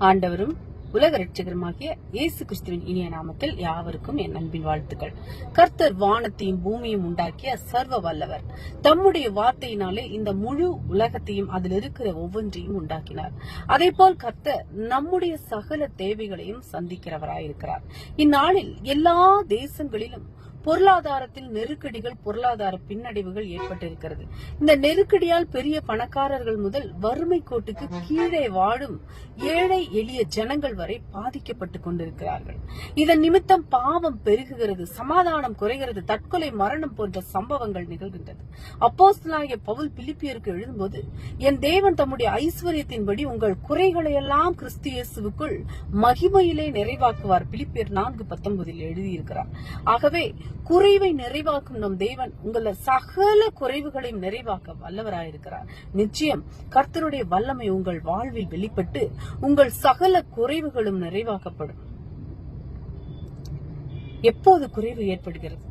ஆண்டவரும் உலக இரட்சகருமாகிய இயேசு கிறிஸ்துவின் இனிய நாமத்தில் யாவருக்கும் என் அன்பின் வாழ்த்துக்கள். கர்த்தர் வானத்தையும் பூமியும் உண்டாக்கிய சர்வ வல்லவர். தம்முடைய வார்த்தையினாலே இந்த முழு உலகத்தையும் அதில் இருக்கிற ஒவ்வொன்றையும் உண்டாக்கினார். அதே போல் கர்த்தர் நம்முடைய சகல தேவைகளையும் சந்திக்கிறவராயிருக்கிறார். இந்நாளில் எல்லா தேசங்களிலும் பொருளாதாரத்தில் நெருக்கடிகள், பொருளாதார பின்னடைவுகள் ஏற்பட்டிருக்கிறது. இந்த நெருக்கடியால் பெரிய பணக்காரர்கள் முதல் வறுமை கோட்டுக்கு கீழே வாழும் ஏழை எளிய ஜனங்கள் வரை பாதிக்கப்பட்டு கொண்டிருக்கிறார்கள். இதன் நிமித்தம் பாவம் பெருகுகிறது, சமாதானம் குறைகிறது, தற்கொலை, மரணம் போன்ற சம்பவங்கள் நிகழ்கின்றது. அப்போஸ்தலனாகிய பவுல் பிலிப்பியருக்கு எழுதும்போது, என் தேவன் தம்முடைய ஐஸ்வர்யத்தின்படி உங்கள் குறைகளை எல்லாம் கிறிஸ்து இயேசுவுக்குள் மகிமையிலே நிறைவாக்குவார். பிலிப்பியர் 4:19 எழுதியிருக்கிறார். ஆகவே குறைவை நிறைவாக்கும் நம் தேவன் உங்கள சகல குறைவுகளையும் நிறைவாக்க வல்லவராயிருக்கிறார். நிச்சயம் கர்த்தருடைய வல்லமை உங்கள் வாழ்வில் வெளிப்பட்டு உங்கள் சகல குறைவுகளும் நிறைவாக்கப்படும். எப்போது குறைவு ஏற்படுகிறது?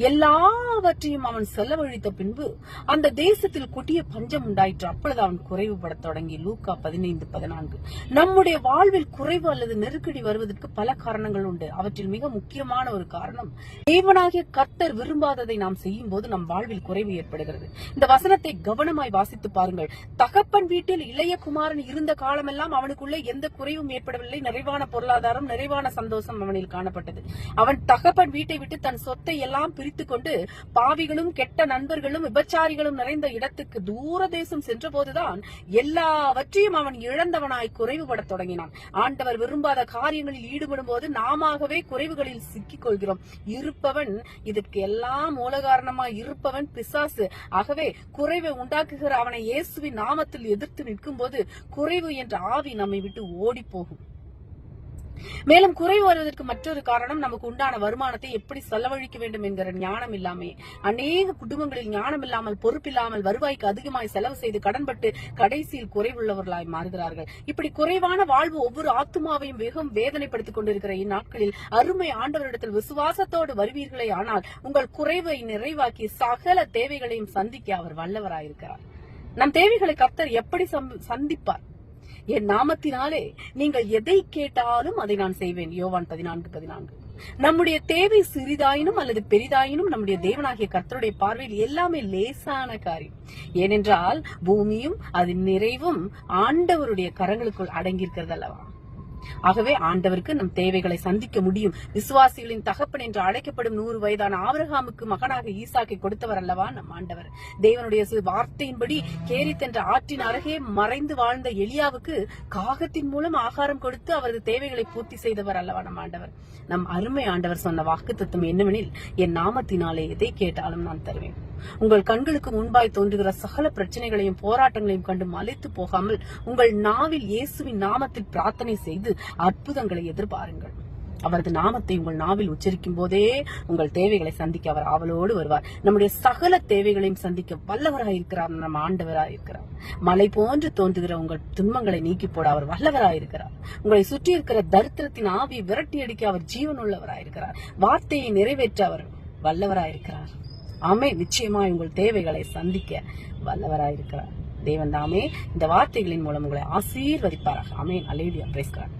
எல்லாவற்றையும் அவன் செலவழித்த பின்பு அந்த தேசத்தில் கொடிய பஞ்சம் உண்டாயிற்று. அப்பொழுது அவன் குறைவுபட தொடங்கி. லூக்கா 15:14. நம்முடைய வாழ்வில் குறைவு அல்லது நெருக்கடி வருவதற்கு பல காரணங்கள் உண்டு. அவற்றில் மிக முக்கியமான ஒரு காரணம், தேவனாகிய கர்த்தர் விரும்பாததை நாம் செய்யும் போது நம் வாழ்வில் குறைவு ஏற்படுகிறது. இந்த வசனத்தை கவனமாய் வாசித்து பாருங்கள். தகப்பன் வீட்டில் இளைய குமாரன் இருந்த காலமெல்லாம் அவனுக்குள்ளே எந்த குறைவும் ஏற்படவில்லை. நிறைவான பொருளாதாரம், நிறைவான சந்தோஷம் அவனில் காணப்பட்டது. அவன் தகப்பன் வீட்டை விட்டு தன் சொத்தை எல்லாம் பிரித்துக் கொண்டு பாவிகளும் கெட்ட நண்பர்களும் விபச்சாரிகளும் நிறைந்த இடத்துக்கு தூர தேசம் சென்ற போதுதான் எல்லாவற்றையும் அவன் இழந்தவனாய் குறைவுபட தொடங்கினான். ஆண்டவர் விரும்பாத காரியங்களில் ஈடுபடும் போது நாமவே குறைவுகளில் சிக்கிக் கொள்கிறோம். இருப்பவன், இதற்கு எல்லாம் மூல காரணமாய் இருப்பவன் பிசாசு. ஆகவே குறைவை உண்டாக்குகிற அவனை இயேசுவின் நாமத்தில் எதிர்த்து நிற்கும் போது குறைவு என்ற ஆவி நம்மை விட்டு ஓடி போகும். மேலும் குறைவு வருவதற்கு மற்றொரு காரணம், நமக்கு உண்டான வருமானத்தை எப்படி செலவழிக்க வேண்டும் என்கிற ஞானம் இல்லாமே. அநேக குடும்பங்களில் ஞானம் இல்லாமல், பொறுப்பில்லாமல், வருவாய்க்கு அதிகமாய் செலவு செய்து கடன்பட்டு கடைசியில் குறைவுள்ளவர்களாய் மாறுகிறார்கள். இப்படி குறைவான வாழ்வு ஒவ்வொரு ஆத்துமாவையும் வெகும் வேதனைப்படுத்திக் கொண்டிருக்கிற இந்நாட்களில் அருமை ஆண்டவரிடத்தில் விசுவாசத்தோடு வருவீர்களே ஆனால் உங்கள் குறைவை நிறைவாக்கி சகல தேவைகளையும் சந்திக்க அவர் வல்லவராயிருக்கிறார். நம் தேவைகளை கர்த்தர் எப்படி சந்திப்பார்? என் நாமத்தினாலே நீங்கள் எதை கேட்டாலும் அதை நான் செய்வேன். யோவான் 14:14. நம்முடைய தேவை சிறிதாயினும் அல்லது பெரிதாயினும் நம்முடைய தேவனாகிய கர்த்தருடைய பார்வையில் எல்லாமே லேசான காரியம். ஏனென்றால் பூமியும் அதன் நிறைவும் ஆண்டவருடைய கரங்களுக்குள் அடங்கியிருக்கிறது அல்லவா? ஆகவே ஆண்டவருக்கு நம் தேவைகளை சந்திக்க முடியும். விசுவாசிகளின் தகப்பன் என்று அழைக்கப்படும் 100 வயதான ஆபிரகாமுக்கு மகனாக ஈசாக்கை கொடுத்தவர் அல்லவா நம் ஆண்டவர். தேவனுடைய வார்த்தையின்படி கேரித் என்ற ஆற்றின் அருகே மறைந்து வாழ்ந்த எலியாவுக்கு காகத்தின் மூலம் ஆகாரம் கொடுத்து அவரது தேவைகளை பூர்த்தி செய்தவர் அல்லவா நம் ஆண்டவர். நம் அருமை ஆண்டவர் சொன்ன வாக்குத்தத்தம் என்னவெனில், என் நாமத்தினாலே எதை கேட்டாலும் நான் தருவேன். உங்கள் கண்களுக்கு முன்பாய் தோன்றுகிற சகல பிரச்சனைகளையும் போராட்டங்களையும் கண்டு மலைத்து போகாமல் உங்கள் நாவில் இயேசுவின் நாமத்தில் பிரார்த்தனை செய்து அற்புதங்களை எதிர்பாருங்கள். அவரது நாமத்தை உங்கள் நாவில் உச்சரிக்கும் போதே உங்கள் தேவைகளை சந்திக்க அவர் ஆவலோடு வருவார். நம்முடைய சகல தேவைகளையும் சந்திக்க வல்லவராயிருக்கிறார். நம் ஆண்டவராயிருக்கிறார். மலை போன்று தோன்றுகிற உங்கள் துன்பங்களை நீக்கி போட அவர் வல்லவராயிருக்கிறார். உங்களை சுற்றி இருக்கிற தரித்திரத்தின் ஆவி விரட்டி அடிக்க அவர் ஜீவனுள்ளவராயிருக்கிறார். வார்த்தையை நிறைவேற்ற அவர் வல்லவராயிருக்கிறார். ஆமே, நிச்சயமாய் உங்கள் தேவைகளை சந்திக்க வல்லவராயிருக்கிறார். தேவன் தாமே இந்த வார்த்தைகளின் மூலம் உங்களை ஆசீர்வதிப்பாராக. ஆமென். அல்லேலூயா. Praise God.